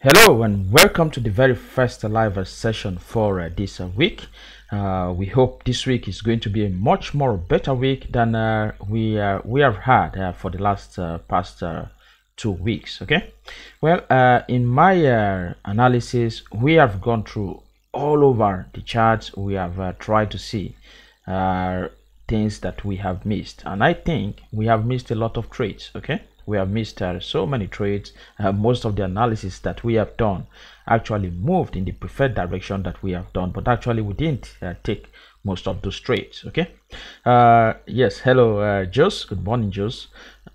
Hello and welcome to the very first live session for this week. We hope this week is going to be a much more better week than we have had for the last past 2 weeks. Okay, well, in my analysis, we have gone through all over the charts. We have tried to see things that we have missed, and I think we have missed a lot of trades. Okay, we have missed so many trades. Most of the analysis that we have done actually moved in the preferred direction that we have done, but actually we didn't take most of those trades. Okay, yes, hello Jos, good morning Jos.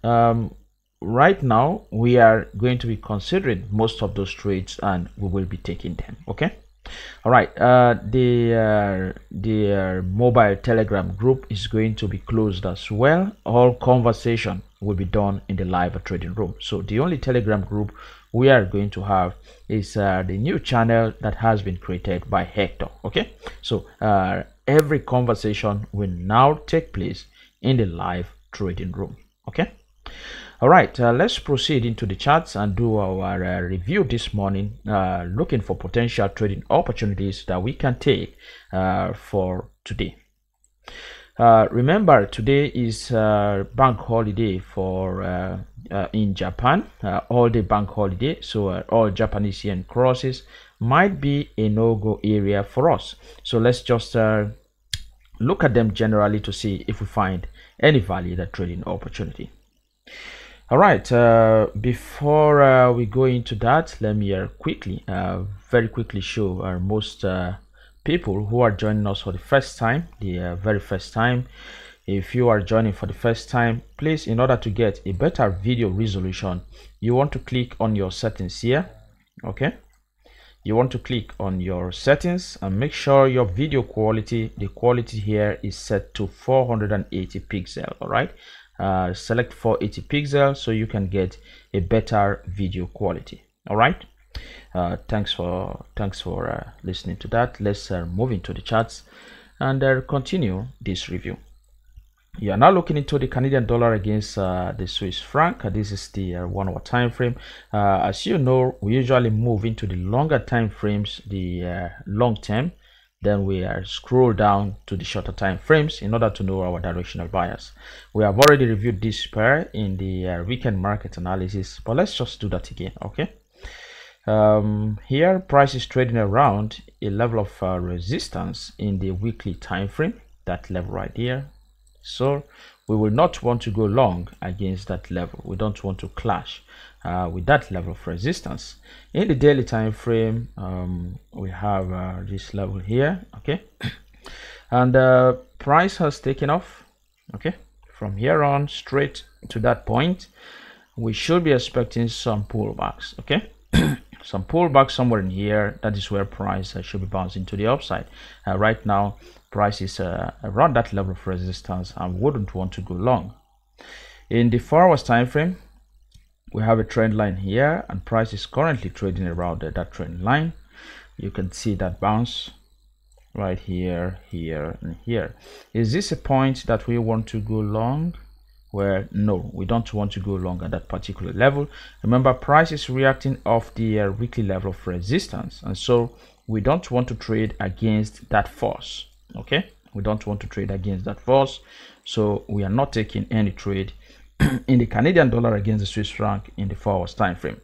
Right now we are going to be considering most of those trades and we will be taking them. Okay, all right, the mobile telegram group is going to be closed as well. All conversation will be done in the live trading room. So the only telegram group we are going to have is the new channel that has been created by Hector. Okay, so every conversation will now take place in the live trading room. Okay, all right, let's proceed into the charts and do our review this morning, looking for potential trading opportunities that we can take for today. Remember, today is bank holiday for in Japan, all day bank holiday, so all Japanese yen crosses might be a no-go area for us. So let's just look at them generally to see if we find any valid trading opportunity. All right, before we go into that, let me very quickly show most people who are joining us for the first time, the very first time. If you are joining for the first time, please, in order to get a better video resolution, you want to click on your settings here. Okay, you want to click on your settings and make sure your video quality, the quality here is set to 480 pixel. All right, select 480 pixel so you can get a better video quality. All right, thanks for listening to that. Let's move into the charts and continue this review. You are now looking into the Canadian dollar against the Swiss franc. This is the 1 hour time frame. As you know, we usually move into the longer time frames, the long term, then we scroll down to the shorter time frames in order to know our directional bias. We have already reviewed this pair in the weekend market analysis, but let's just do that again. Okay, here price is trading around a level of resistance in the weekly time frame, that level right here. So we will not want to go long against that level. We don't want to clash with that level of resistance. In the daily time frame, we have this level here. Okay, and price has taken off. Okay, from here on straight to that point, we should be expecting some pullbacks. Okay, some pullback somewhere in here. That is where price should be bouncing to the upside. Right now price is around that level of resistance and wouldn't want to go long. In the 4 hours time frame, we have a trend line here and price is currently trading around that trend line. You can see that bounce right here, here and here. Is this a point that we want to go long? Where no, we don't want to go long at that particular level. Remember, price is reacting off the weekly level of resistance, and so we don't want to trade against that force. Okay, we don't want to trade against that force, so we are not taking any trade in the Canadian dollar against the Swiss franc in the 4 hours time frame.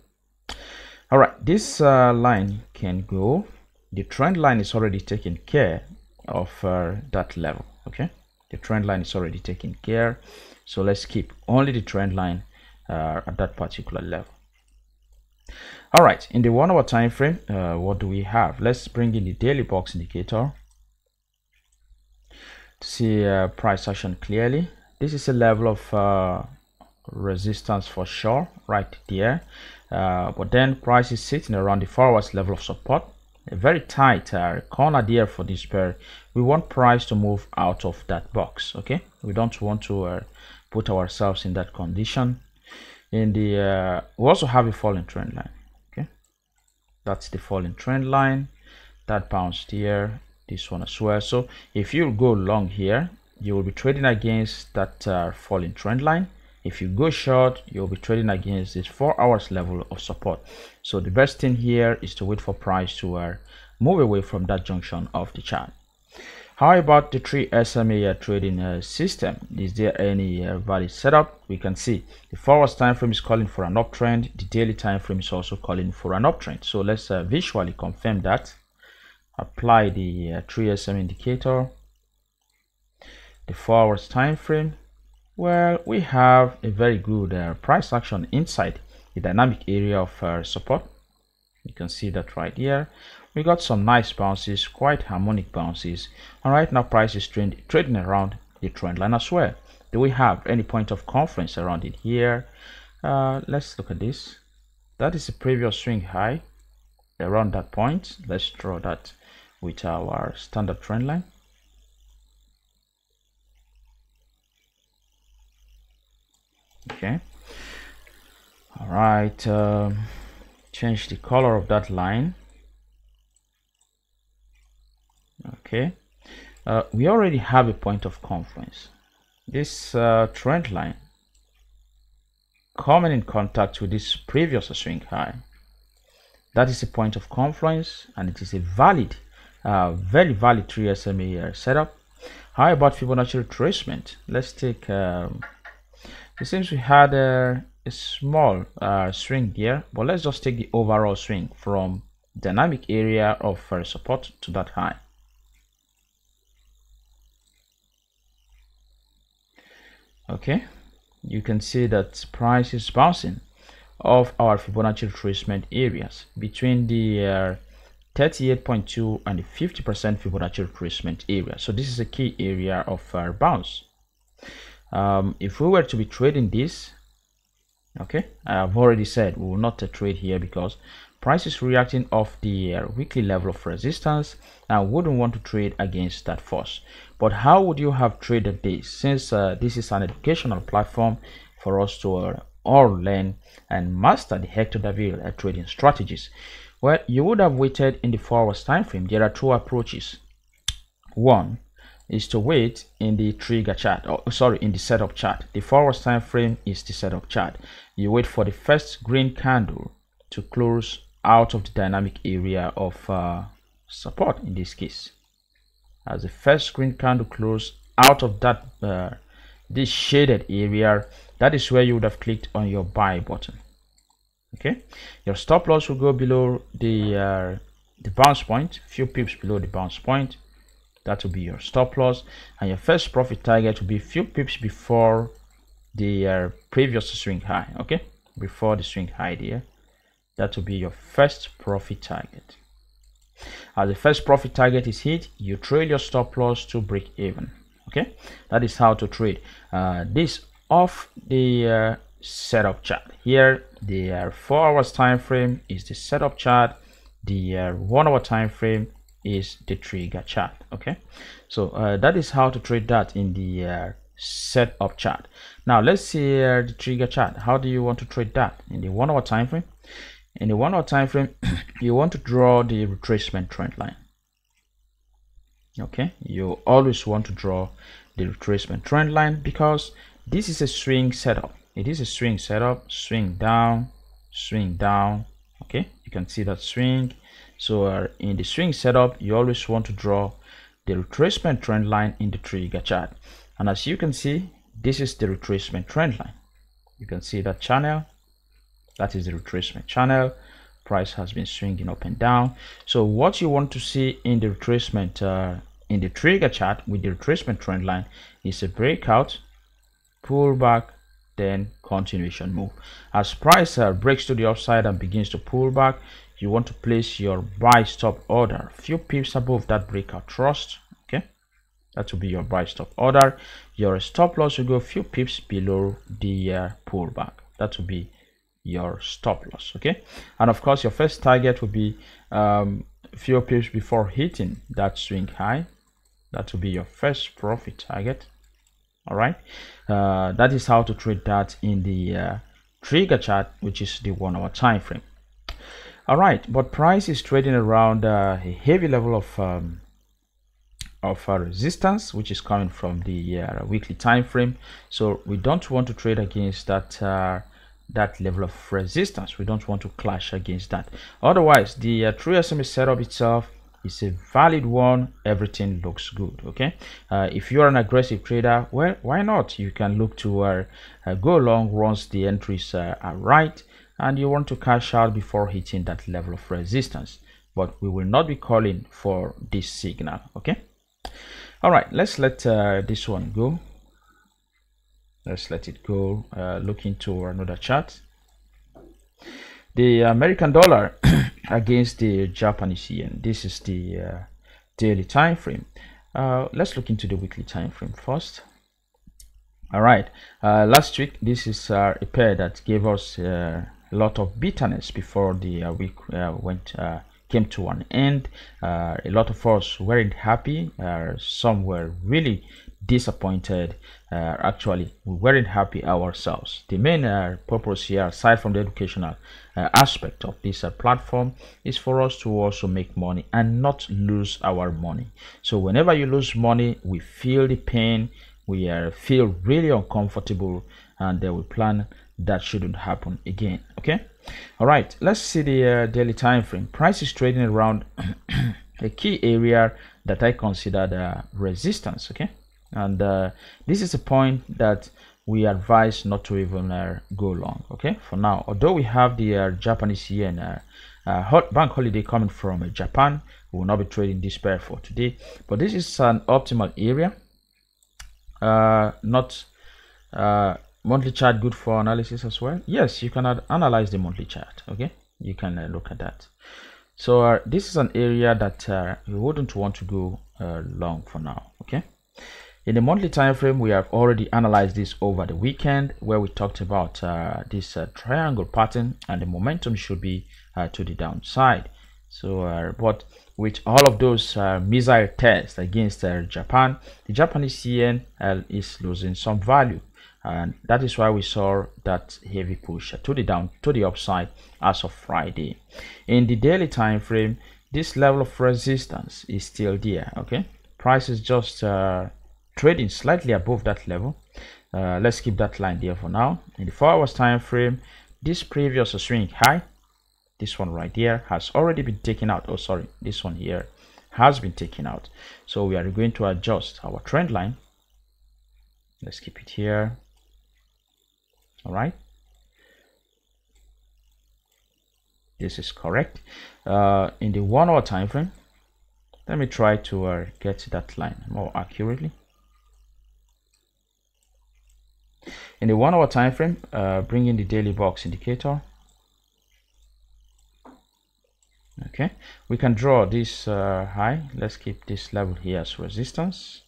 All right, this line can go. The trend line is already taking care of that level. Okay, the trend line is already taken care, so let's keep only the trend line at that particular level. All right, in the 1 hour time frame, what do we have? Let's bring in the daily box indicator to see price action clearly. This is a level of resistance for sure right there, but then price is sitting around the 4 hours level of support, a very tight corner there for this pair. We want price to move out of that box. Okay, we don't want to put ourselves in that condition. In the we also have a falling trend line. Okay, that's the falling trend line that bounced here, this one as well. So if you go long here, you will be trading against that falling trend line If you go short, you'll be trading against this 4 hours level of support. So the best thing here is to wait for price to move away from that junction of the chart. How about the 3 SMA trading system? Is there any valid setup? We can see the 4 hours time frame is calling for an uptrend. The daily time frame is also calling for an uptrend. So let's visually confirm that. Apply the 3 SMA indicator. The 4 hours time frame. Well, we have a very good price action inside the dynamic area of support. You can see that right here. We got some nice bounces, quite harmonic bounces, and right now price is trading around the trend line as well. Do we have any point of confluence around it here? Let's look at this. That is the previous swing high around that point. Let's draw that with our standard trend line. Okay, all right, change the color of that line. Okay, we already have a point of confluence. This trend line coming in contact with this previous swing high, that is a point of confluence, and it is a valid, very valid 3 SMA setup. How about Fibonacci retracement? Let's take it seems we had a small swing here, but let's just take the overall swing from dynamic area of support to that high. Okay, you can see that price is bouncing off our Fibonacci retracement areas between the 38.2 and the 50% Fibonacci retracement area. So this is a key area of bounce. If we were to be trading this, okay, I've already said we will not trade here because price is reacting off the weekly level of resistance, and I wouldn't want to trade against that force. But how would you have traded this, since this is an educational platform for us to all learn and master the Hector Davil trading strategies? Well, you would have waited in the 4 hours time frame. There are 2 approaches. One is to wait in the trigger chart, in the setup chart. The 4 hours time frame is the setup chart. You wait for the first green candle to close out of the dynamic area of support. In this case, as the first green candle close out of that this shaded area, that is where you would have clicked on your buy button. Okay, your stop loss will go below the bounce point, few pips below the bounce point. That will be your stop loss, and your first profit target will be few pips before the previous swing high. Okay, before the swing high there, that will be your first profit target. As the first profit target is hit, you trail your stop loss to break even. Okay, that is how to trade this off the setup chart. Here the 4 hours time frame is the setup chart, the 1 hour time frame is the trigger chart. Okay, so that is how to trade that in the setup chart. Now let's see the trigger chart. How do you want to trade that in the 1 hour time frame? In the 1 hour time frame, you want to draw the retracement trend line. Okay, you always want to draw the retracement trend line because this is a swing setup. It is a swing setup, swing down, swing down. Okay, you can see that swing. So in the swing setup, you always want to draw the retracement trend line in the trigger chart. And as you can see, this is the retracement trend line. You can see that channel. That is the retracement channel. Price has been swinging up and down. So what you want to see in the retracement in the trigger chart with the retracement trend line is a breakout, pullback, then continuation move. As price breaks to the upside and begins to pull back, you want to place your buy stop order a few pips above that breakout thrust. Okay, that will be your buy stop order. Your stop loss will go a few pips below the pullback. That will be your stop loss. Okay, and of course your first target will be a few pips before hitting that swing high. That will be your first profit target. All right, that is how to trade that in the trigger chart, which is the 1 hour time frame. All right, but price is trading around a heavy level of of resistance, which is coming from the weekly time frame. So we don't want to trade against that that level of resistance. We don't want to clash against that. Otherwise, the true SMA setup itself is a valid one. Everything looks good. Okay, if you're an aggressive trader, well, why not? You can look to go long once the entries are right, and you want to cash out before hitting that level of resistance. But we will not be calling for this signal. Okay, all right, let's let this one go. Let's let it go. Look into another chart. The American dollar against the Japanese yen. This is the daily time frame. Let's look into the weekly time frame first. All right, last week this is a pair that gave us a lot of bitterness before the week came to an end. A lot of us weren't happy. Some were really disappointed. Actually, we weren't happy ourselves. The main purpose here, aside from the educational aspect of this platform, is for us to also make money and not lose our money. So whenever you lose money, we feel the pain, we feel really uncomfortable, and we plan that shouldn't happen again. Okay, all right, let's see the daily time frame. Price is trading around a key area that I consider resistance. Okay, and this is a point that we advise not to even go long. Okay, for now, although we have the Japanese yen bank holiday coming from Japan, we will not be trading this pair for today, but this is an optimal area. Not monthly chart good for analysis as well? Yes, you can analyze the monthly chart. Okay, you can look at that. So this is an area that you wouldn't want to go long for now. Okay, in the monthly time frame, we have already analyzed this over the weekend, where we talked about this triangle pattern, and the momentum should be to the downside. So but with all of those missile tests against Japan, the Japanese yen is losing some value, and that is why we saw that heavy push to the upside as of Friday. In the daily time frame, this level of resistance is still there. Okay, price is just trading slightly above that level. Let's keep that line there for now. In the 4 hours time frame, this previous swing high, this one right here, has already been taken out. Oh, sorry, this one here has been taken out. So we are going to adjust our trend line. Let's keep it here. All right, this is correct. In the 1 hour time frame, let me try to get that line more accurately. In the 1 hour time frame, bring in the daily box indicator. Okay, we can draw this high. Let's keep this level here as resistance.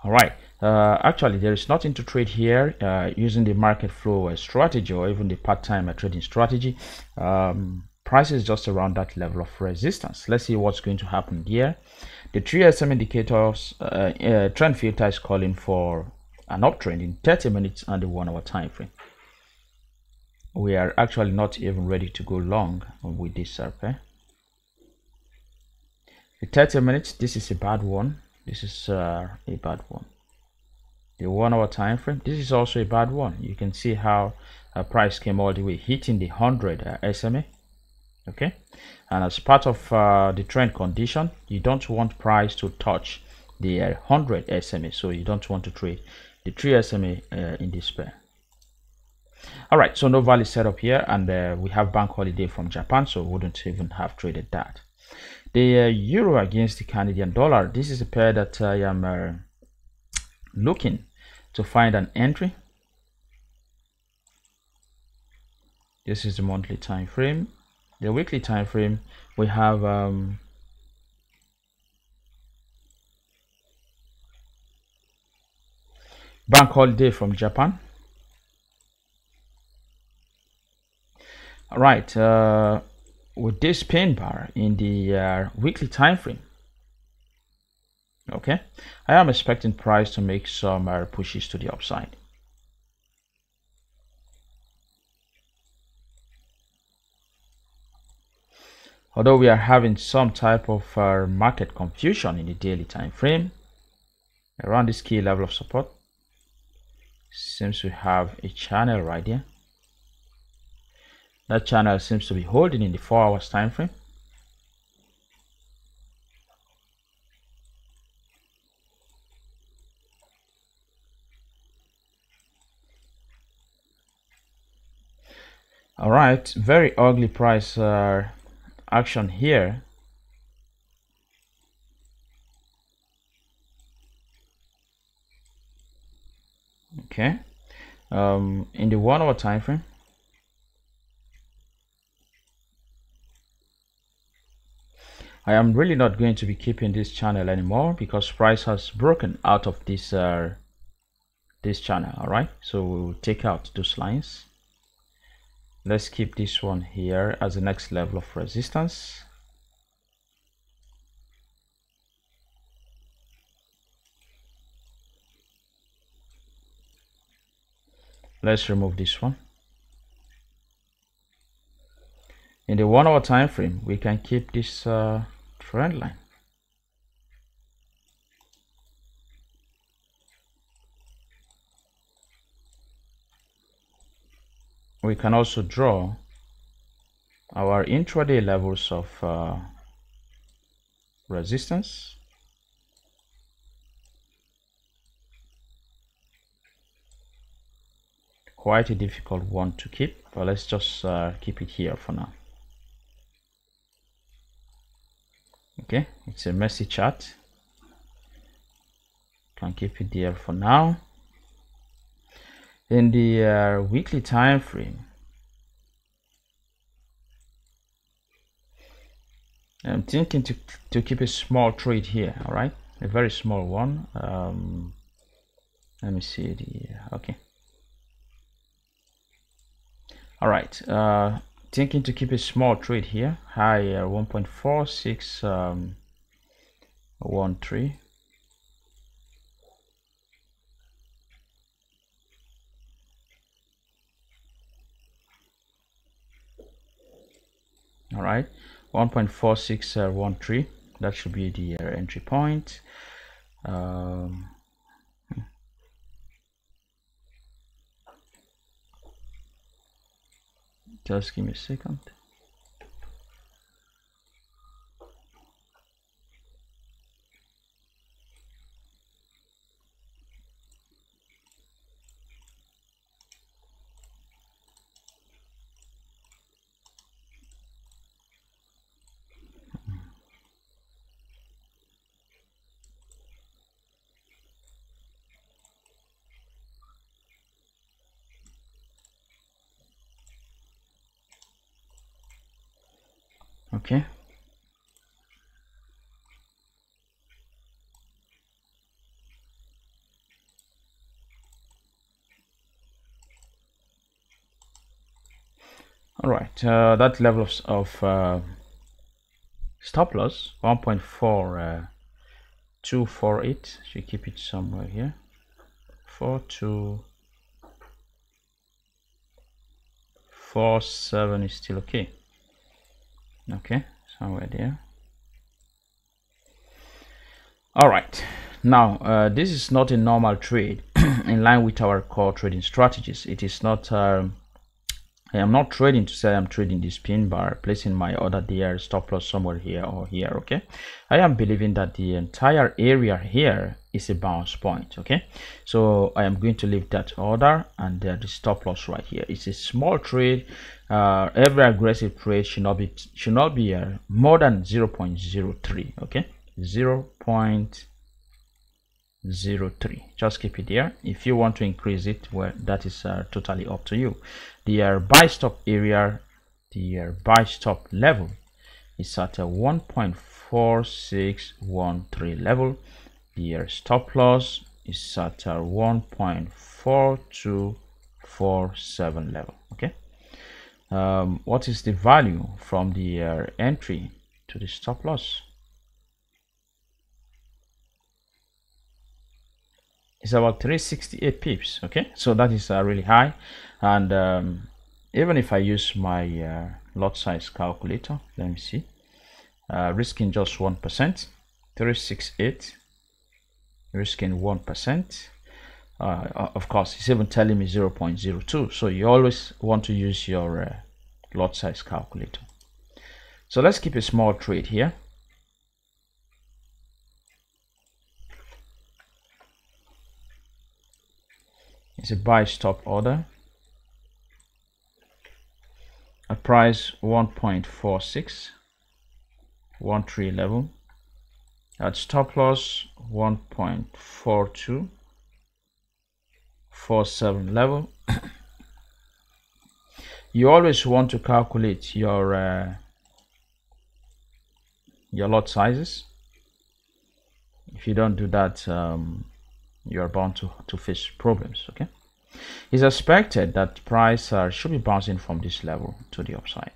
All right, actually there is nothing to trade here using the market flow strategy or even the part-time trading strategy. Price is just around that level of resistance. Let's see what's going to happen here. The 3 SM indicators trend filter is calling for an uptrend in 30 minutes and the 1 hour time frame. We are actually not even ready to go long with this pair. The 30 minutes, this is a bad one. This is a bad one. The 1 hour time frame, this is also a bad one. You can see how price came all the way hitting the 100 SMA. Okay, and as part of the trend condition, you don't want price to touch the 100 SMA, so you don't want to trade the 3 SMA in this pair. All right, so no value set up here, and we have bank holiday from Japan, so we wouldn't even have traded that. The euro against the Canadian dollar, this is a pair that I am looking to find an entry. This is the monthly time frame. The weekly time frame, we have bank holiday from Japan. All right, with this pin bar in the weekly time frame, okay, I am expecting price to make some pushes to the upside. Although we are having some type of market confusion in the daily time frame around this key level of support, seems we have a channel right here. That channel seems to be holding in the 4 hours time frame. All right, very ugly price action here. Okay, in the 1 hour time frame, I am really not going to be keeping this channel anymore because price has broken out of this this channel. All right, so we will take out those lines. Let's keep this one here as the next level of resistance. Let's remove this one. In the 1 hour time frame, we can keep this trend line. We can also draw our intraday levels of resistance. Quite a difficult one to keep, but let's just keep it here for now. Okay, it's a messy chart. Can keep it there for now. In the weekly time frame, I'm thinking to keep a small trade here. All right, a very small one. Let me see the okay. All right, thinking to keep a small trade here. High 1.4613. All right, 1.4613. That should be the entry point. Just give me a second. Okay. All right, that level of stop loss 1.4248. Should keep it somewhere here. 4247 is still okay. Okay, somewhere there. All right, now this is not a normal trade in line with our core trading strategies. It is not I am not trading to say I'm trading this pin bar, placing my order there, stop loss somewhere here or here. Okay, I am believing that the entire area here is a bounce point. Okay, so I am going to leave that order and the stop loss right here. It's a small trade. Every aggressive trade should not be more than 0.03. okay, 0.03. Just keep it there. If you want to increase it, well, that is totally up to you. The buy stop area, the buy stop level is at a 1.4613 level. The stop loss is at a 1.4247 level. Okay, what is the value from the entry to the stop loss? It's about 368 pips. Okay, so that is really high. And even if I use my lot size calculator, let me see, risking just 1%. 368, risking 1%. Of course, it's even telling me 0.02. So you always want to use your lot size calculator. So let's keep a small trade here. It's a buy stop order at price 1.4613 level, at stop loss 1.4247 level. You always want to calculate your lot sizes. If you don't do that, you are bound to face problems. Okay, it's expected that price should be bouncing from this level to the upside.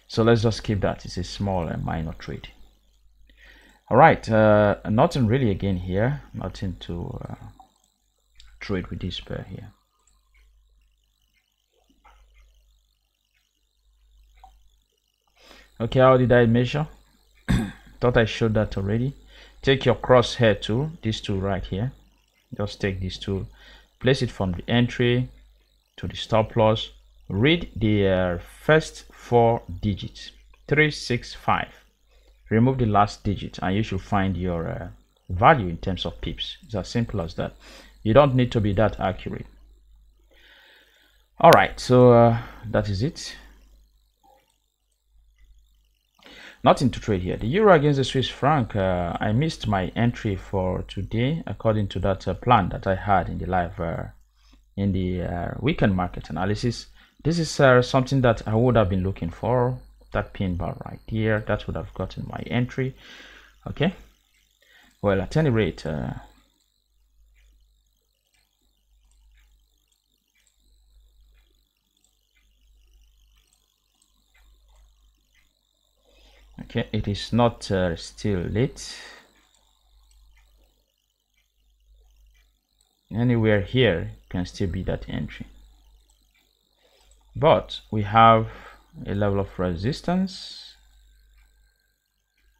So let's just keep that. It's a small and minor trade. All right, nothing really again here, nothing to trade with this pair here. Okay, how did I measure? Thought I showed that already. Take your crosshair tool, this tool right here. Just take this tool, place it from the entry to the stop loss. Read the first 4 digits, 365. Remove the last digit and you should find your value in terms of pips. It's as simple as that. You don't need to be that accurate. All right, so that is it. Nothing to trade here. The euro against the Swiss franc, I missed my entry for today according to that plan that I had in the live in the weekend market analysis. This is something that I would have been looking for. That pin bar right here, that would have gotten my entry. Okay, well, at any rate, okay, it is not still late. Anywhere here can still be that entry, but we have a level of resistance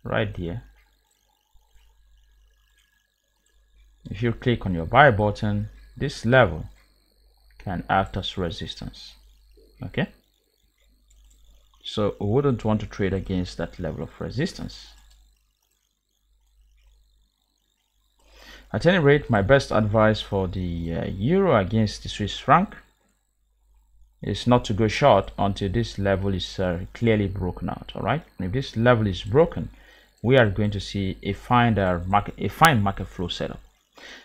right here. If you click on your buy button, this level can act as resistance. Okay, so we wouldn't want to trade against that level of resistance. At any rate, my best advice for the euro against the Swiss franc is not to go short until this level is clearly broken out. All right, and if this level is broken, we are going to see a fine market flow setup.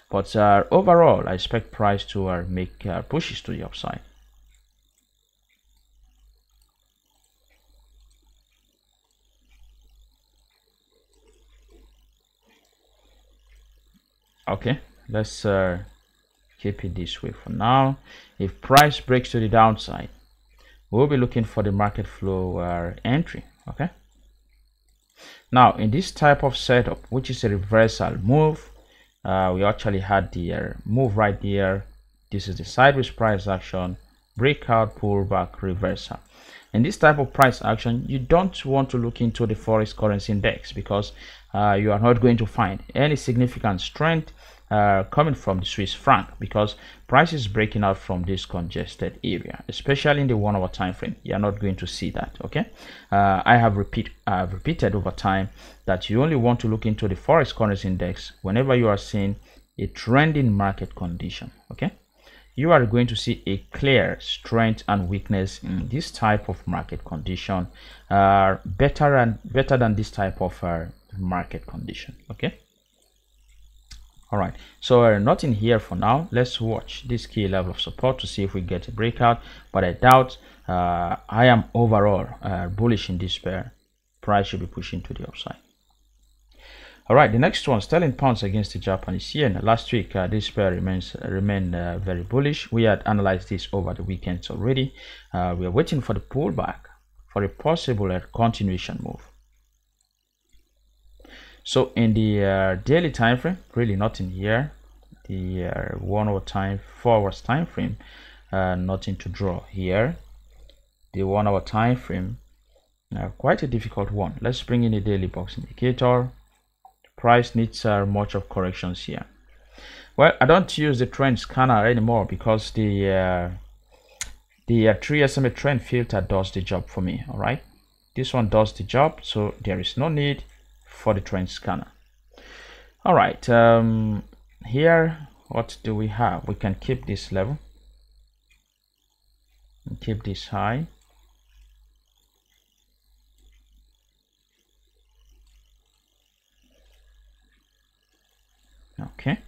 But overall, I expect price to make pushes to the upside. Okay, let's keep it this way for now. If price breaks to the downside, we'll be looking for the market flow entry. Okay, now in this type of setup, which is a reversal move, we actually had the move right there. This is the sideways price action, breakout, pullback, reversal. In this type of price action, you don't want to look into the forex currency index because you are not going to find any significant strength coming from the Swiss franc, because price is breaking out from this congested area, especially in the 1 hour time frame. You are not going to see that. Okay, I have repeated over time that you only want to look into the forex currency index whenever you are seeing a trending market condition. Okay, you are going to see a clear strength and weakness in this type of market condition, better than this type of market condition. Okay, all right, so nothing here for now. Let's watch this key level of support to see if we get a breakout, but I doubt. I am overall bullish in this pair. Price should be pushing to the upside. All right, the next one, sterling pounds against the Japanese yen. Last week, this pair remained very bullish. We had analyzed this over the weekend already. We are waiting for the pullback for a possible continuation move. So in the daily time frame, really nothing here. The 1 hour time, 4 hours time frame, nothing to draw here. The 1 hour time frame, quite a difficult one. Let's bring in a daily box indicator. Price needs much of corrections here. Well, I don't use the trend scanner anymore because the 3 SMA trend filter does the job for me. All right, this one does the job, so there is no need for the trend scanner. All right, here what do we have? We can keep this level and keep this high. Okay,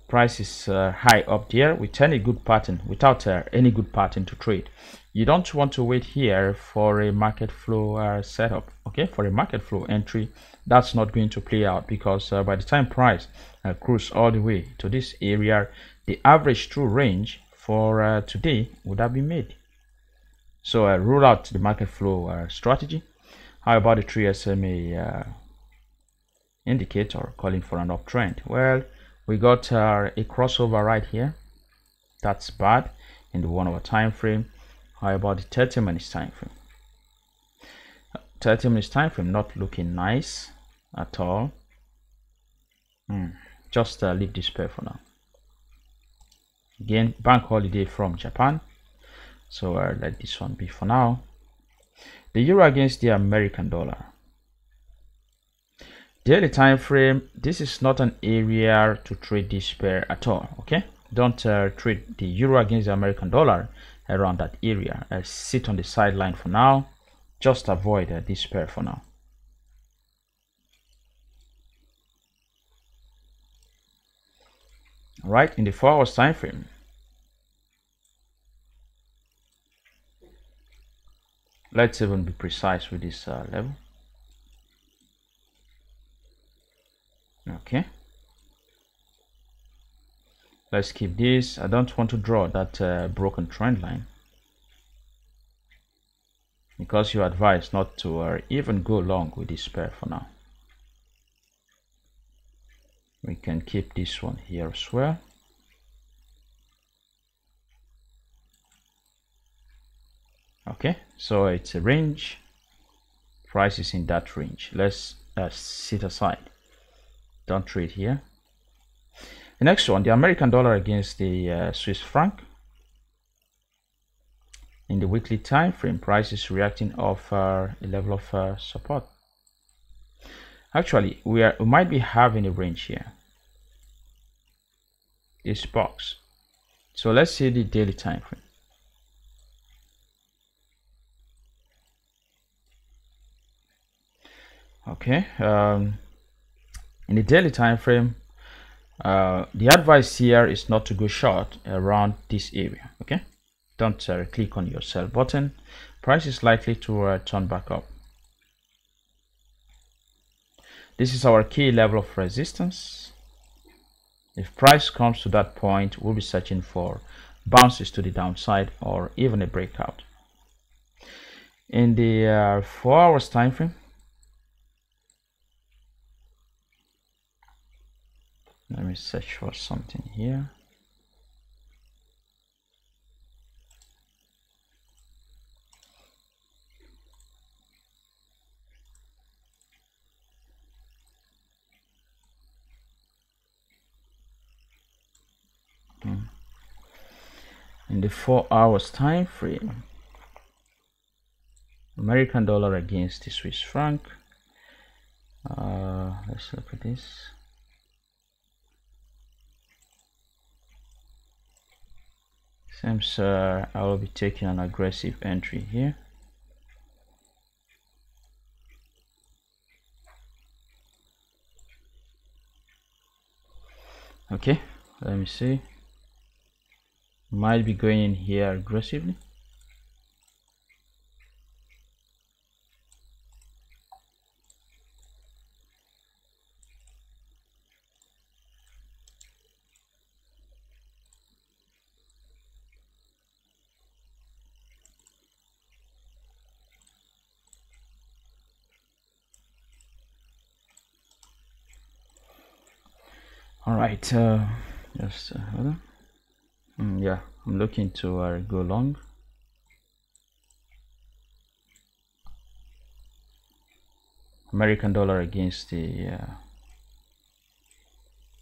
price is high up there with any good pattern, without any good pattern to trade. You don't want to wait here for a market flow setup. Okay, for a market flow entry, that's not going to play out, because by the time price cruise all the way to this area, the average true range for today would have been made. So rule out the market flow strategy. How about the 3 SMA indicator calling for an uptrend? Well, we got a crossover right here. That's bad in the 1 hour time frame. How about the 30 minutes time frame? 30 minutes time frame not looking nice at all. Just leave this pair for now. Again, bank holiday from Japan, so let this one be for now. The euro against the American dollar. Daily time frame, this is not an area to trade this pair at all. Okay, don't trade the euro against the American dollar around that area. Sit on the sideline for now. Just avoid this pair for now. All right, in the 4 hours time frame, let's even be precise with this level. Okay, let's keep this. I don't want to draw that broken trend line, because you advise not to even go long with this pair for now. We can keep this one here as well. Okay, so it's a range. Price is in that range. Let's sit aside. Don't trade here. The next one, the American dollar against the Swiss franc. In the weekly time frame, price is reacting off a level of support. Actually, we might be having a range here, this box. So let's see the daily time frame. Okay, in the daily time frame, the advice here is not to go short around this area. Okay, don't click on your sell button. Price is likely to turn back up. This is our key level of resistance. If price comes to that point, we'll be searching for bounces to the downside or even a breakout. In the 4 hours time frame, let me search for something here. In the 4 hours time frame, American dollar against the Swiss franc. Let's look at this. Seems I will be taking an aggressive entry here. Okay, let me see. Might be going in here aggressively. All right, just hold on. Yeah, I'm looking to go long. American dollar against the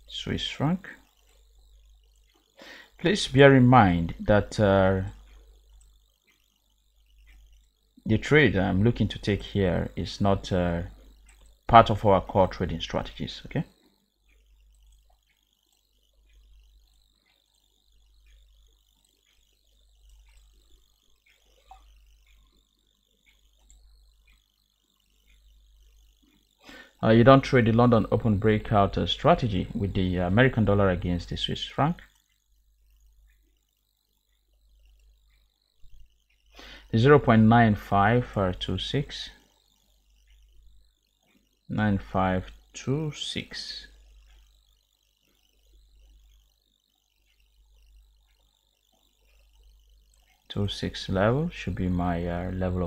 Swiss franc. Please bear in mind that the trade I'm looking to take here is not part of our core trading strategies. Okay. You don't trade the London Open breakout strategy with the American dollar against the Swiss franc. The 0.9526. 9526. Level should be my level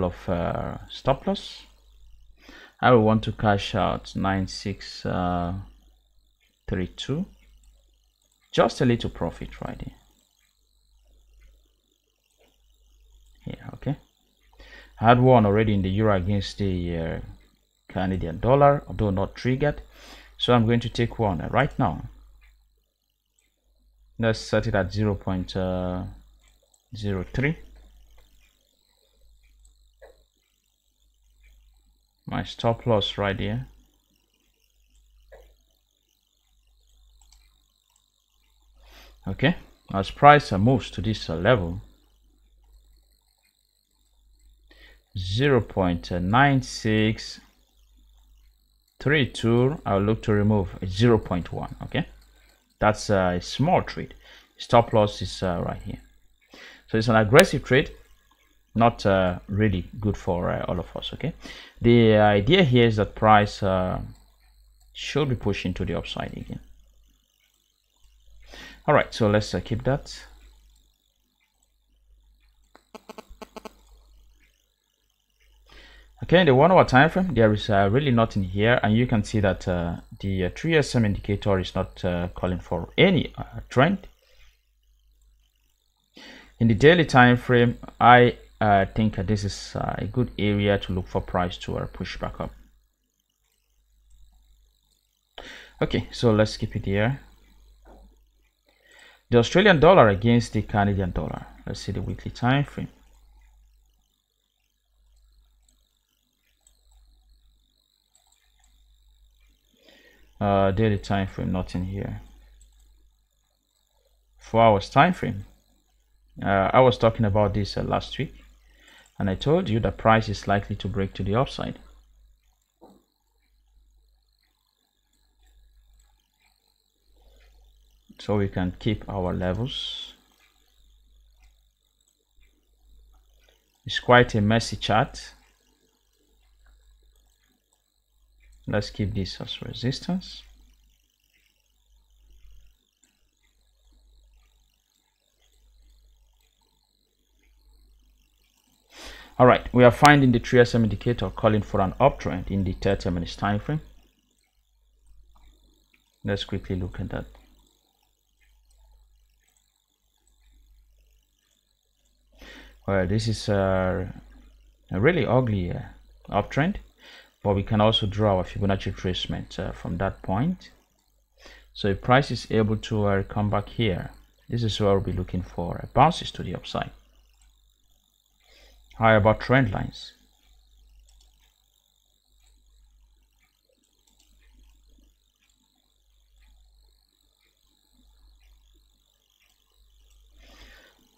of stop loss. I will want to cash out 9632. Just a little profit right here. Yeah, okay. I had one already in the euro against the Canadian dollar, although not triggered. So I'm going to take one right now. Let's set it at 0.03. My stop loss right here. Okay, as price moves to this level, 0.9632, I'll look to remove 0.1. Okay, that's a small trade. Stop loss is right here. So it's an aggressive trade, not really good for all of us. Okay, the idea here is that price should be pushing to the upside again. All right, so let's keep that. Okay, in the 1 hour time frame, there is really nothing here, and you can see that the 3SM indicator is not calling for any trend. In the daily time frame, I think this is a good area to look for price to push back up. Okay, so let's keep it here. The Australian dollar against the Canadian dollar. Let's see the weekly time frame. Daily time frame, nothing here. 4 hours time frame. I was talking about this last week, and I told you that price is likely to break to the upside. So we can keep our levels. It's quite a messy chart. Let's keep this as resistance. All right, we are finding the 3SM indicator calling for an uptrend in the 30-minute time frame. Let's quickly look at that. Well, this is a really ugly uptrend, but we can also draw a Fibonacci retracement from that point. So if price is able to come back here, this is where we'll be looking for bounces to the upside. How about trend lines?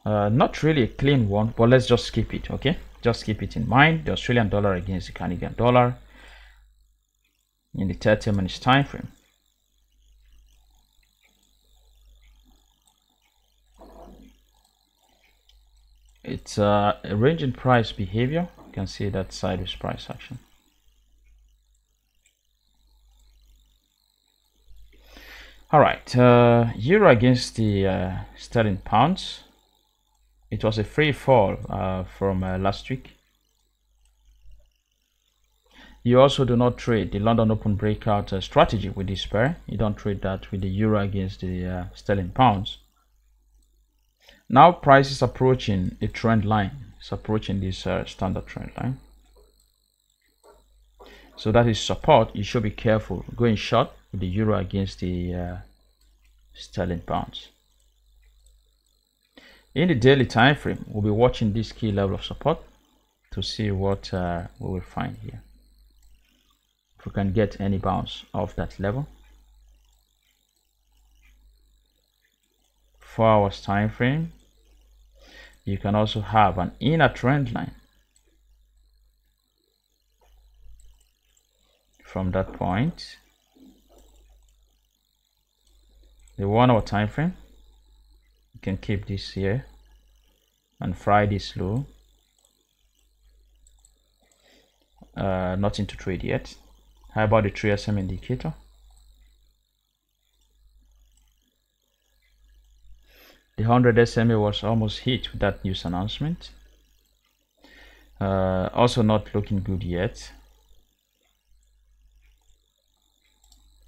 Not really a clean one, but let's just keep it. Okay, just keep it in mind. The Australian dollar against the Canadian dollar in the 30-minute time frame. It's a range in price behavior. You can see that sideways price action. All right, euro against the sterling pounds. It was a free fall from last week. You also do not trade the London Open breakout strategy with this pair. You don't trade that with the euro against the sterling pounds. Now price is approaching a trend line. It's approaching this standard trend line. So that is support. You should be careful going short with the euro against the sterling pounds. In the daily time frame, we'll be watching this key level of support to see what we will find here. If we can get any bounce off that level. 4 hours time frame, you can also have an inner trend line. From that point, the 1 hour time frame, you can keep this here and fry this low. Nothing to trade yet. How about the 3 SM indicator? The 100 SMA was almost hit with that news announcement. Also not looking good yet.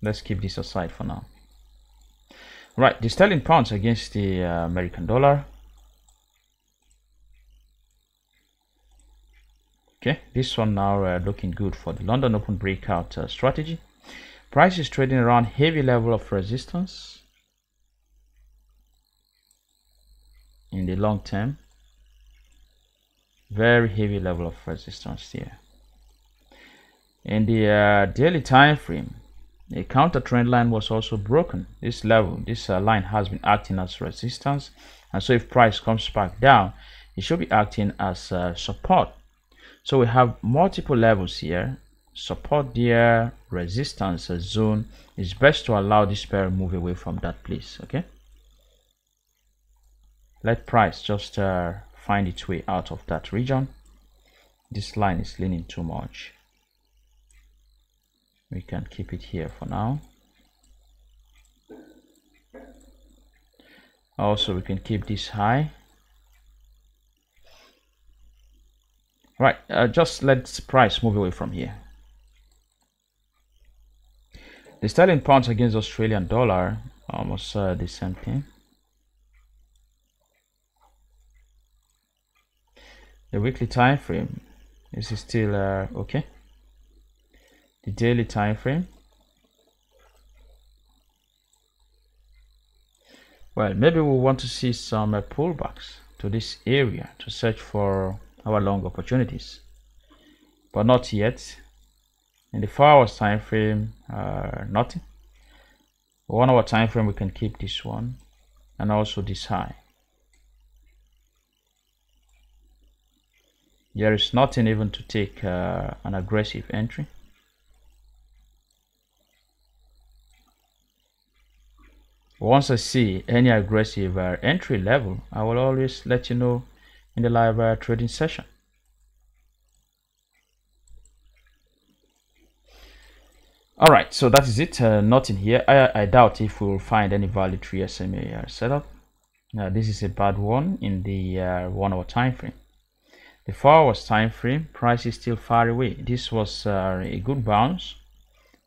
Let's keep this aside for now. Right, the sterling pounds against the American dollar. Okay, this one now looking good for the London Open breakout strategy. Price is trading around heavy level of resistance in the long term. Very heavy level of resistance here. In the daily time frame, a counter trend line was also broken. This level, this line has been acting as resistance, and so if price comes back down, it should be acting as support. So we have multiple levels here, support there, resistance zone. It's best to allow this pair move away from that place. Okay, let price just find its way out of that region. This line is leaning too much. We can keep it here for now. Also, we can keep this high. Right, just let price move away from here. The sterling pounds against Australian dollar, almost the same thing. The weekly time frame, this is still okay. The daily time frame, well, maybe we want to see some pullbacks to this area to search for our long opportunities, but not yet. In the 4 hours time frame, nothing. 1 hour time frame, we can keep this one and also this high. There is nothing even to take an aggressive entry. Once I see any aggressive entry level, I will always let you know in the live trading session. All right, so that is it. Nothing here. I doubt if we will find any valid 3 SMA setup. This is a bad one in the 1 hour time frame. The 4 hours time frame, price is still far away. This was a good bounce,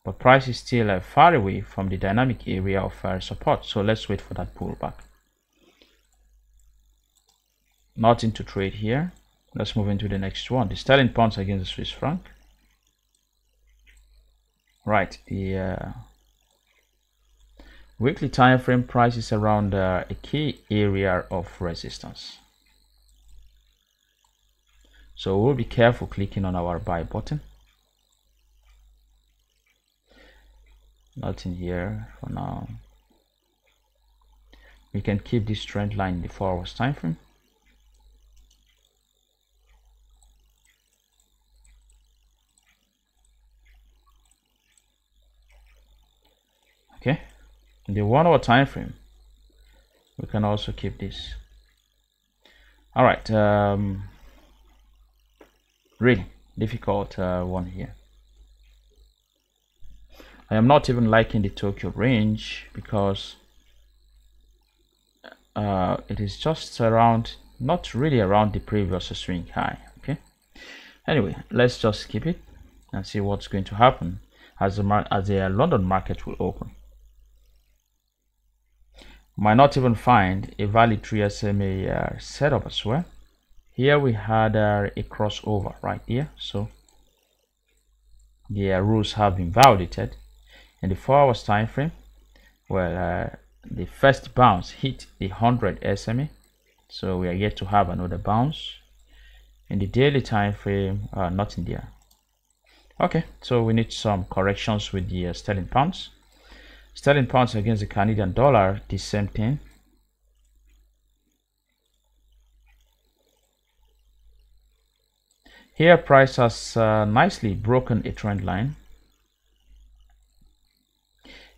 but price is still far away from the dynamic area of support. So let's wait for that pullback. Nothing to trade here. Let's move into the next one. The sterling pounds against the Swiss franc. Right, the weekly time frame price is around a key area of resistance. So we'll be careful clicking on our buy button. Nothing here for now. We can keep this trend line in the 4 hours time frame. Okay, in the 1 hour time frame, we can also keep this. All right, really difficult one here. I am not even liking the Tokyo range because it is just around, not really around the previous swing high. Okay, anyway, let's just keep it. and see what's going to happen as the London market will open. Might not even find a valid 3 SMA setup as well. Here we had a crossover right here, so the rules have been violated. In the 4 hours time frame, well, the first bounce hit the 100 SMA, so we are yet to have another bounce. In the daily time frame, nothing there. Okay, so we need some corrections with the sterling pounds. Sterling pounds against the Canadian dollar, the same thing. Here price has nicely broken a trend line.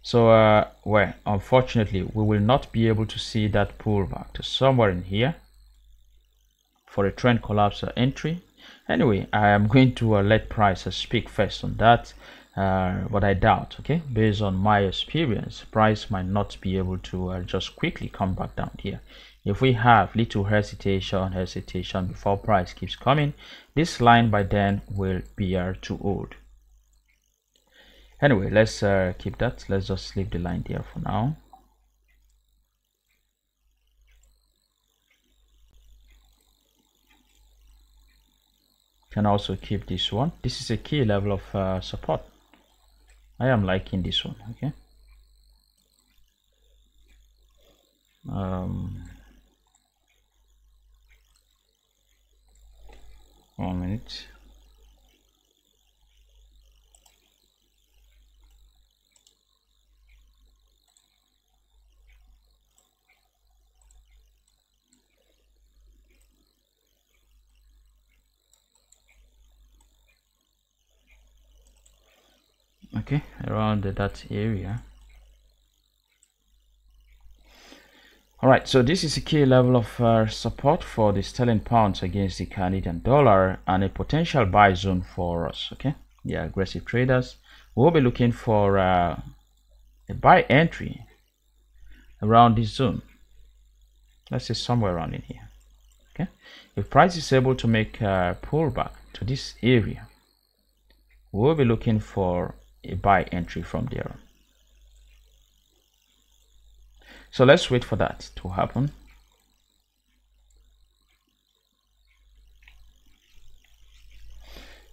So well, unfortunately we will not be able to see that pullback to somewhere in here for a trend collapse entry. Anyway, I am going to let price speak first on that, but I doubt, okay, based on my experience, price might not be able to just quickly come back down here. If we have little hesitation before price keeps coming, this line by then will be too old. Anyway, let's keep that. Let's just leave the line there for now. Can also keep this one. This is a key level of support. I am liking this one. Okay. 1 minute. Okay, around that area. All right, so this is a key level of support for the sterling pounds against the Canadian dollar and a potential buy zone for us. Okay, yeah, aggressive traders will be looking for a buy entry around this zone. Let's say somewhere around in here. Okay, if price is able to make a pullback to this area, we'll be looking for a buy entry from there. So let's wait for that to happen.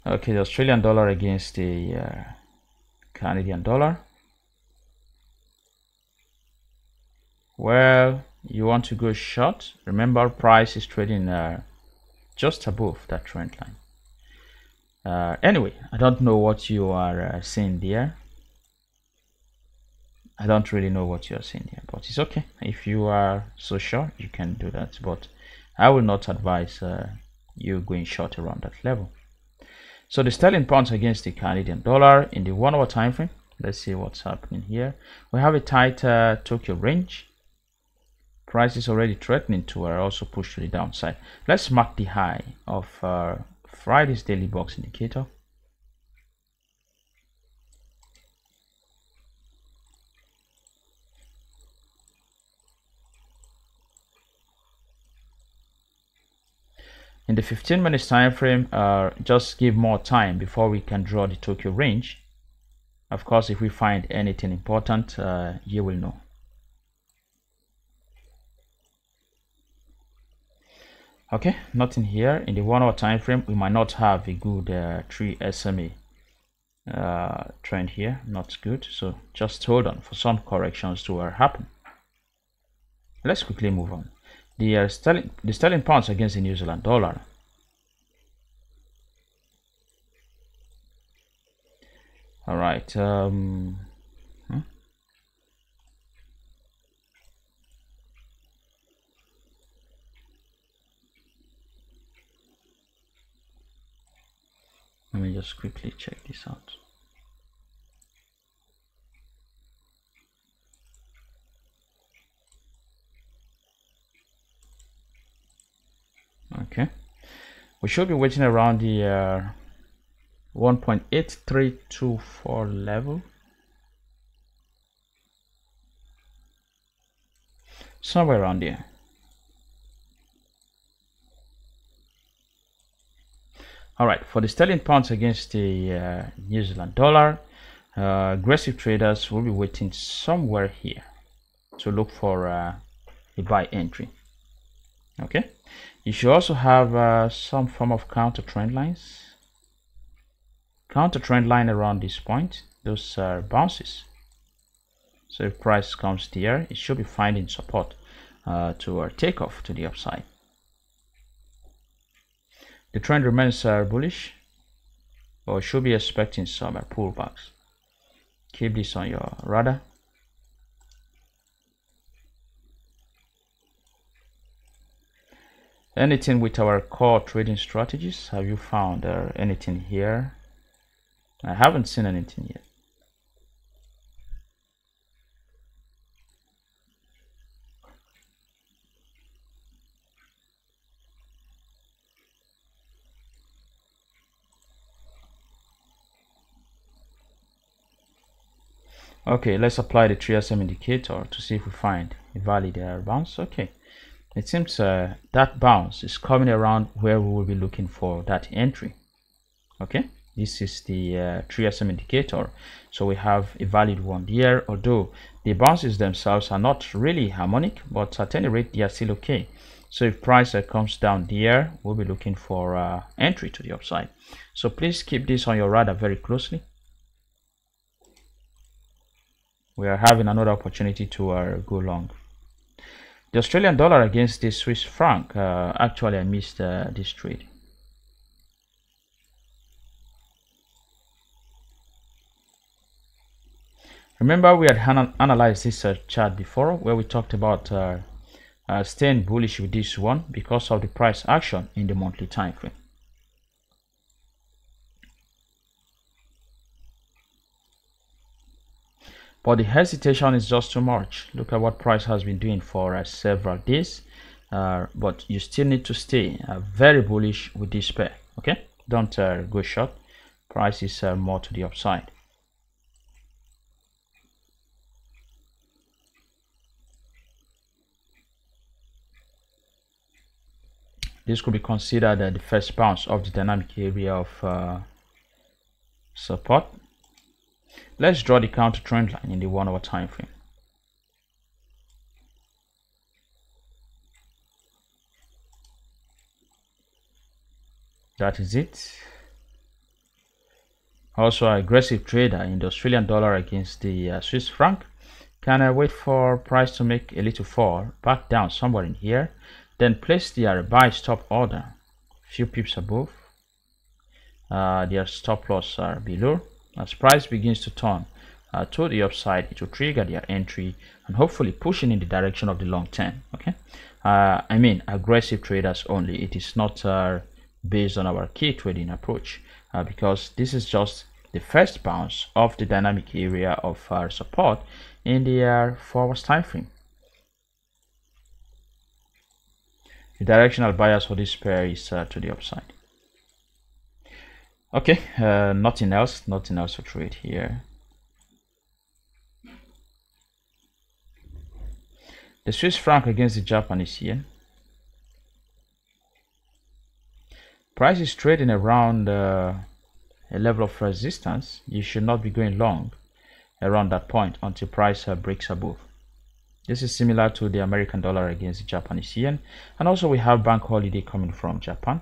Okay, the Australian dollar against the Canadian dollar. Well, you want to go short. Remember, price is trading just above that trend line. Anyway, I don't know what you are seeing there. I don't really know what you are seeing here, but it's okay. If you are so sure, you can do that, but I will not advise you going short around that level. So the sterling pounds against the Canadian dollar in the 1 hour time frame. Let's see what's happening here. We have a tight Tokyo range. Price is already threatening to also push to the downside. Let's mark the high of Friday's daily box indicator. In the 15 minutes time frame, just give more time before we can draw the Tokyo range. Of course, if we find anything important, you will know. Okay, nothing here. In the 1 hour time frame, we might not have a good 3 SMA trend here. Not good. So just hold on for some corrections to happen. Let's quickly move on. The sterling pounds against the New Zealand dollar. All right. Let me just quickly check this out. Okay, we should be waiting around the 1.8324 level, somewhere around there. All right, for the sterling pounds against the New Zealand dollar, aggressive traders will be waiting somewhere here to look for a buy entry. Okay, you should also have some form of counter trend lines. Counter trend line around this point, those are bounces. So if price comes here, it should be finding support to take off to the upside. The trend remains bullish, or should be expecting some pullbacks. Keep this on your radar. Anything with our core trading strategies? Have you found anything here? I haven't seen anything yet. Okay, let's apply the 3SM indicator to see if we find a valid bounce. Okay, it seems that bounce is coming around where we will be looking for that entry. Okay, this is the 3SM indicator, so we have a valid one here, although the bounces themselves are not really harmonic, but at any rate they are still okay. So if price comes down here, we'll be looking for entry to the upside. So please keep this on your radar very closely. We are having another opportunity to go long. The Australian dollar against the Swiss franc, actually I missed this trade. Remember we had analyzed this chart before, where we talked about staying bullish with this one because of the price action in the monthly time frame. But the hesitation is just too much. Look at what price has been doing for several days, but you still need to stay very bullish with this pair. Okay, don't go short. Price is more to the upside. This could be considered the first bounce of the dynamic area of support. Let's draw the counter trend line in the 1 hour time frame. That is it. Also, an aggressive trader in the Australian dollar against the Swiss franc can wait for price to make a little fall back down somewhere in here, then place their buy stop order few pips above. Their stop loss are below. As price begins to turn to the upside, it will trigger their entry and hopefully pushing in the direction of the long term. Okay, I mean aggressive traders only. It is not based on our key trading approach, because this is just the first bounce of the dynamic area of support in the 4 hours time frame. The directional bias for this pair is to the upside. Okay, nothing else to trade here. The Swiss franc against the Japanese yen. Price is trading around a level of resistance. You should not be going long around that point until price breaks above. This is similar to the American dollar against the Japanese yen, and also we have bank holiday coming from Japan.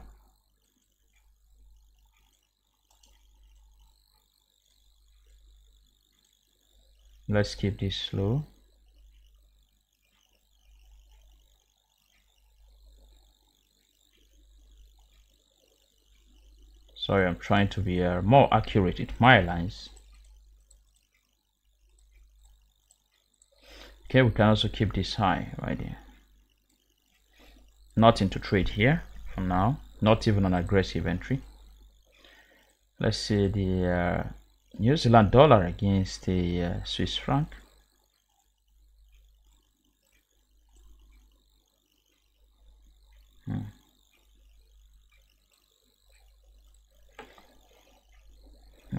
Let's keep this slow. Sorry, I'm trying to be more accurate with my lines. Okay, we can also keep this high right here. Nothing to trade here for now, not even an aggressive entry. Let's see the New Zealand dollar against the Swiss franc.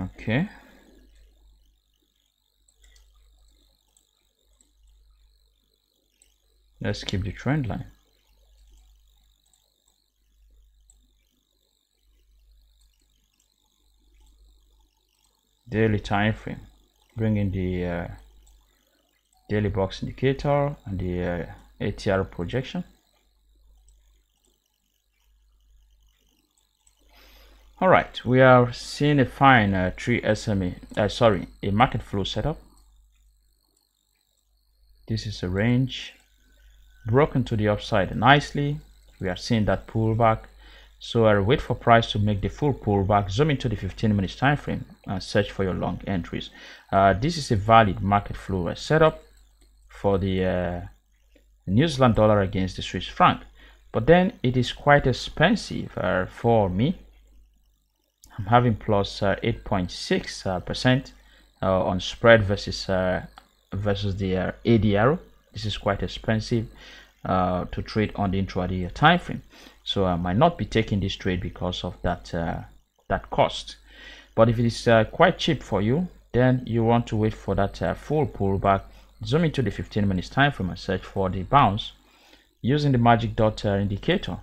Okay. Let's keep the trend line. daily time frame, bring in the daily box indicator and the ATR projection. All right, we are seeing a fine 3 SMA, a market flow setup. This is a range broken to the upside nicely. We are seeing that pullback. So I wait for price to make the full pullback, zoom into the 15 minutes time frame and search for your long entries. This is a valid market flow setup for the New Zealand dollar against the Swiss franc, but then it is quite expensive for me. I'm having plus 8.6% on spread versus the ADR. This is quite expensive to trade on the intraday time frame, so I might not be taking this trade because of that cost. But if it is quite cheap for you, then you want to wait for that full pullback, zoom into the 15 minutes time frame and search for the bounce using the magic dot indicator.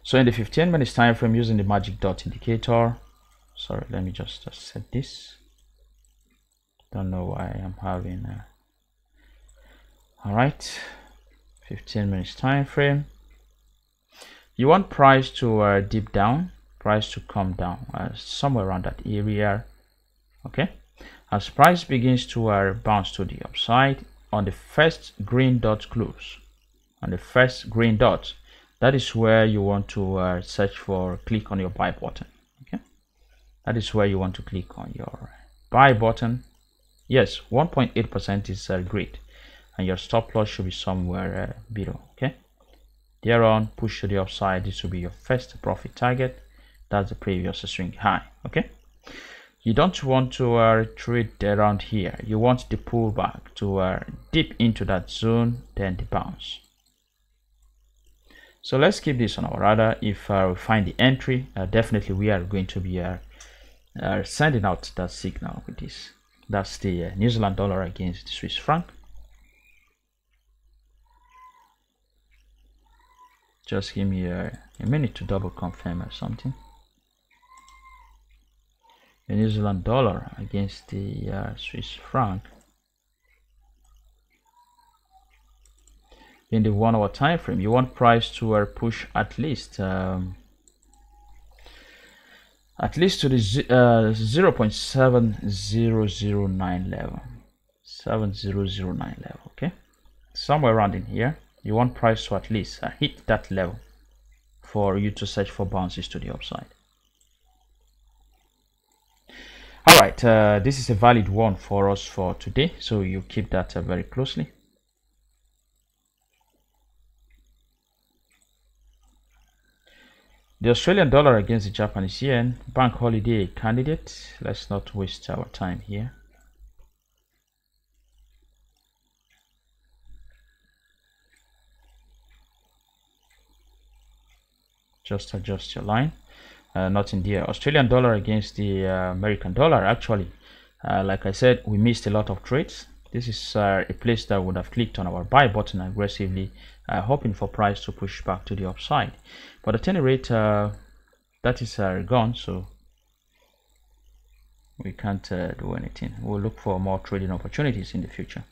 So in the 15 minutes time frame, using the magic dot indicator, sorry, let me just set this. Don't know why I'm having all right, 15 minutes time frame. You want price to dip down, price to come down somewhere around that area. Okay, as price begins to bounce to the upside on the first green dot close, on the first green dot, that is where you want to search for, click on your buy button. Okay, that is where you want to click on your buy button. Yes, 1.8% is great, and your stop loss should be somewhere below. Okay, thereon push to the upside. This will be your first profit target. That's the previous swing high. Okay, you don't want to trade around here. You want the pullback to dip into that zone, then the bounce. So let's keep this on our radar. If we find the entry, definitely we are going to be sending out that signal with this. That's the New Zealand dollar against the Swiss franc. Just give me a minute to double confirm or something. The New Zealand dollar against the Swiss franc in the 1 hour time frame. You want price to push at least to the 0.7009 level, 7009 level. Okay, somewhere around in here. You want price to at least hit that level for you to search for bounces to the upside. All right, this is a valid one for us for today, so you keep that very closely. The Australian dollar against the Japanese yen, bank holiday candidate. Let's not waste our time here. Just adjust your line. Nothing there. Australian dollar against the American dollar. Actually, like I said, we missed a lot of trades. This is a place that would have clicked on our buy button aggressively, hoping for price to push back to the upside. But at any rate, that is gone, so we can't do anything. We'll look for more trading opportunities in the future.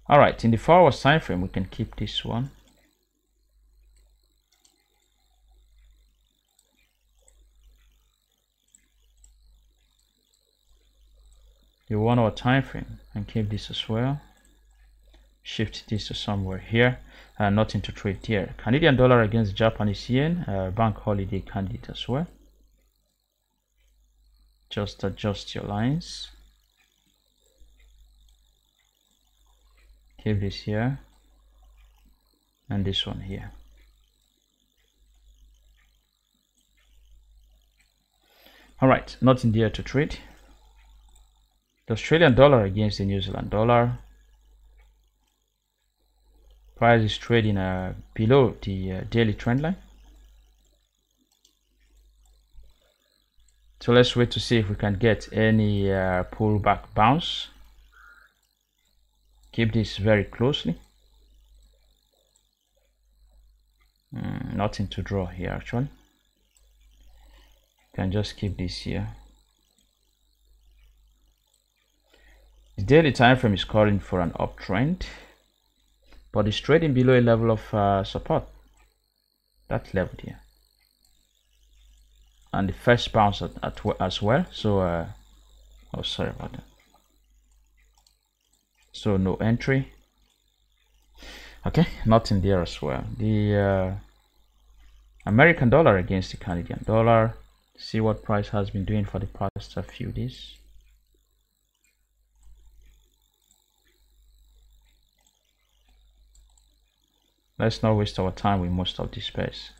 All right, in the 4 hours time frame, we can keep this one. The 1 hour time frame and keep this as well. Shift this to somewhere here. Nothing to trade here. Canadian dollar against Japanese yen, bank holiday candidate as well. Just adjust your lines. Keep this here and this one here. All right, nothing there to trade. The Australian dollar against the New Zealand dollar. Price is trading below the daily trend line. So let's wait to see if we can get any pullback bounce. Keep this very closely. Nothing to draw here actually. Can just keep this here. The daily time frame is calling for an uptrend, but it's trading below a level of support, that level here, and the first bounce as well. So oh, sorry about that. So no entry. Okay, nothing there as well. The American dollar against the Canadian dollar. See what price has been doing for the past few days. Let's not waste our time with most of this space.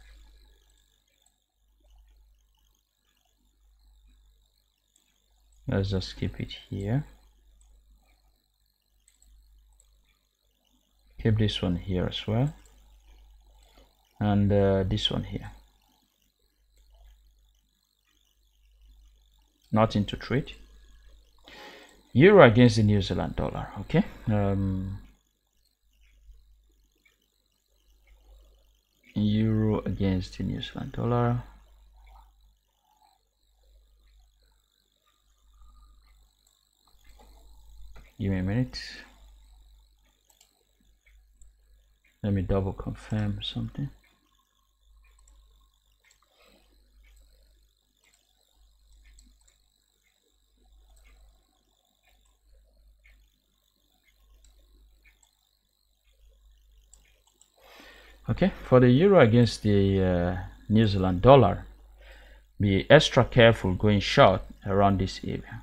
Let's just keep it here. Keep this one here as well, and this one here. Nothing to trade. Euro against the New Zealand dollar. Okay. Euro against the New Zealand dollar. Give me a minute. Let me double confirm something. Okay, for the euro against the New Zealand dollar, be extra careful going short around this area.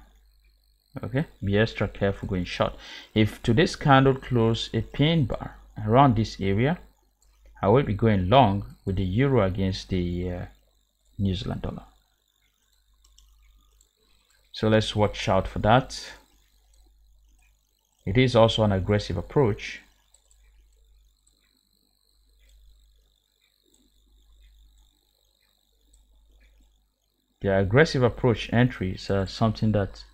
Okay, be extra careful going short. If today's candle close a pin bar around this area, I will be going long with the euro against the New Zealand dollar. So let's watch out for that. It is also an aggressive approach. The aggressive approach entry is something that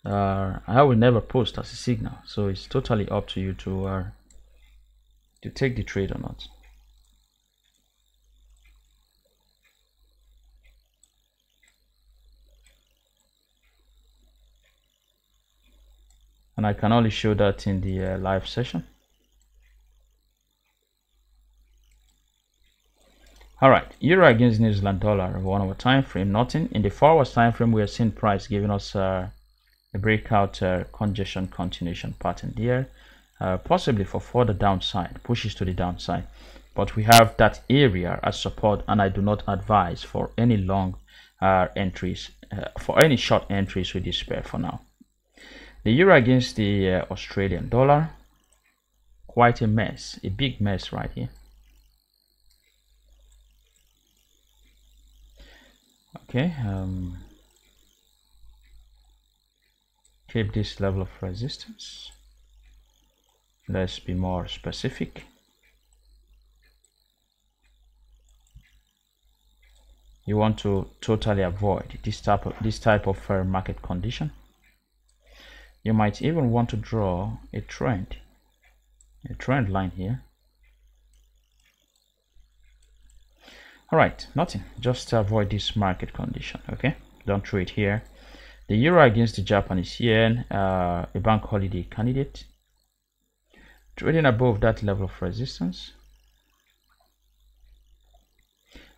I will never post as a signal, so it's totally up to you to take the trade or not. And I can only show that in the live session. All right, euro against New Zealand dollar, 1 hour time frame, nothing. In the 4 hours time frame, we are seeing price giving us a breakout congestion continuation pattern there, possibly for further downside, pushes to the downside. But we have that area as support, and I do not advise for any long entries, for any short entries with this pair for now. The euro against the Australian dollar, quite a mess, a big mess right here. Okay, keep this level of resistance. Let's be more specific. You want to totally avoid this type of market condition. You might even want to draw a trend line here. All right, nothing, just to avoid this market condition. Okay, don't trade here. The euro against the Japanese yen, a bank holiday candidate, trading above that level of resistance.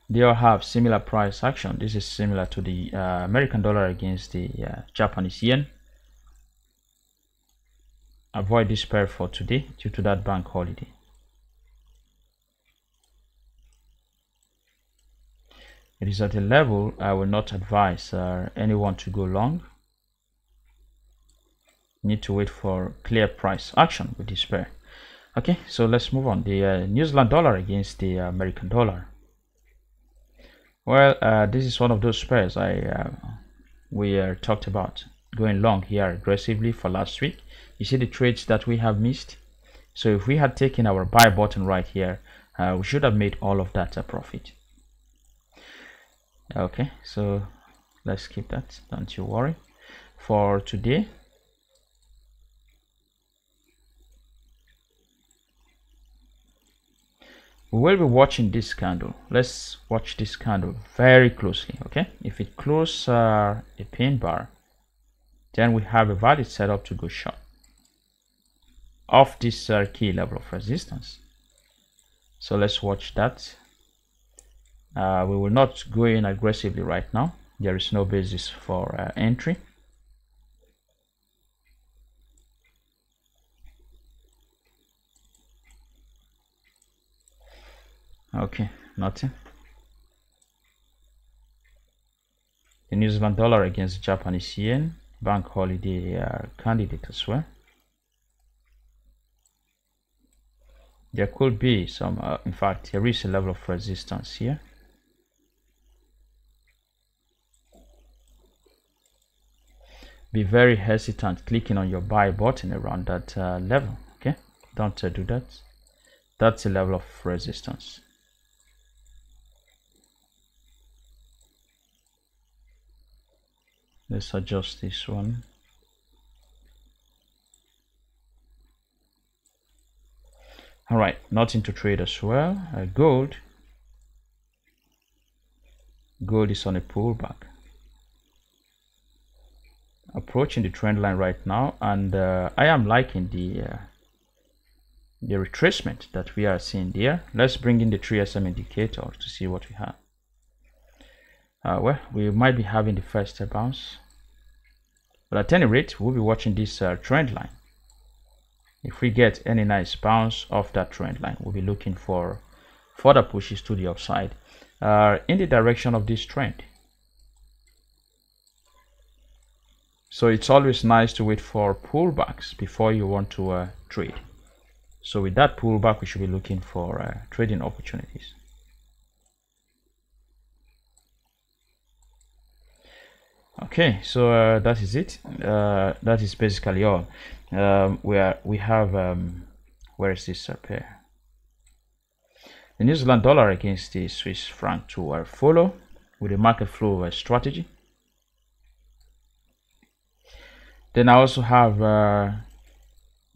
They all have similar price action. This is similar to the American dollar against the Japanese yen. Avoid this pair for today due to that bank holiday. It is at a level I will not advise anyone to go long. Need to wait for clear price action with this pair. Okay, so let's move on. The New Zealand dollar against the American dollar. Well, this is one of those pairs we talked about going long here aggressively for last week. You see the trades that we have missed. So if we had taken our buy button right here, we should have made all of that a profit. Okay, so let's keep that, don't you worry. For today, we will be watching this candle. Let's watch this candle very closely. Okay, if it closes a pin bar, then we have a valid setup to go short of this key level of resistance. So let's watch that. We will not go in aggressively right now. There is no basis for entry. Okay, nothing. The New Zealand dollar against Japanese yen, bank holiday candidate as well. There could be some, in fact, there is a level of resistance here. Be very hesitant clicking on your buy button around that level. Okay, don't do that. That's a level of resistance. Let's adjust this one. All right, nothing to trade as well. Gold is on a pullback, approaching the trend line right now, and I am liking the retracement that we are seeing there. Let's bring in the 3SM indicator to see what we have. Well, we might be having the first bounce, but at any rate, we'll be watching this trend line. If we get any nice bounce off that trend line, we'll be looking for further pushes to the upside in the direction of this trend. So it's always nice to wait for pullbacks before you want to trade. So with that pullback, we should be looking for trading opportunities. Okay, so that is it. That is basically all. Where we have where is this pair? The New Zealand dollar against the Swiss franc to follow with a market flow strategy. Then I also have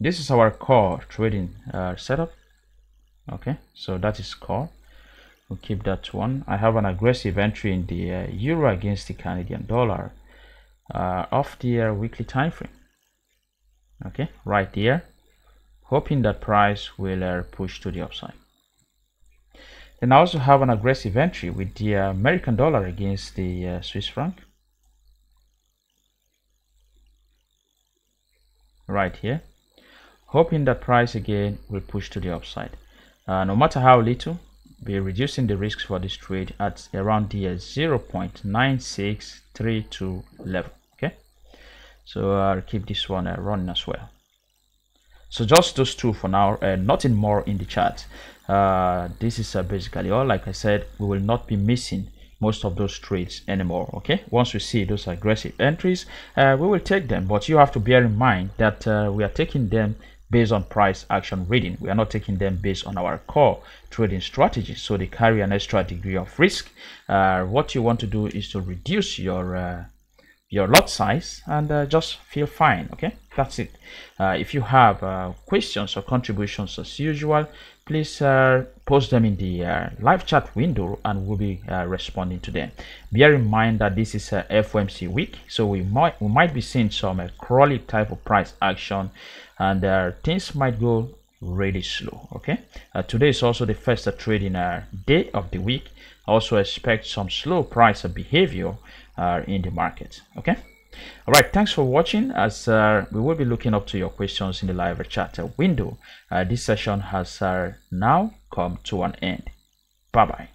this is our core trading setup. Okay, so that is core. We'll keep that one. I have an aggressive entry in the euro against the Canadian dollar off the weekly time frame. Okay, right there, hoping that price will push to the upside. Then I also have an aggressive entry with the American dollar against the Swiss franc right here, hoping that price again will push to the upside. No matter how little, be reducing the risks for this trade at around the 0.9632 level. Okay, so I'll keep this one running as well. So just those two for now, nothing more in the chart. This is basically all. Like I said, we will not be missing most of those trades anymore. Okay, once we see those aggressive entries, we will take them, but you have to bear in mind that we are taking them based on price action reading. We are not taking them based on our core trading strategy, so they carry an extra degree of risk. What you want to do is to reduce your lot size and just feel fine. Okay, that's it. If you have questions or contributions as usual, please post them in the live chat window and we'll be responding to them. Bear in mind that this is a FOMC week, so we might be seeing some crawly type of price action, and things might go really slow. Okay, today is also the first trading day of the week. I also expect some slow price behavior in the market. Okay, all right, thanks for watching, as we will be looking up to your questions in the live chat window. This session has now come to an end. Bye bye.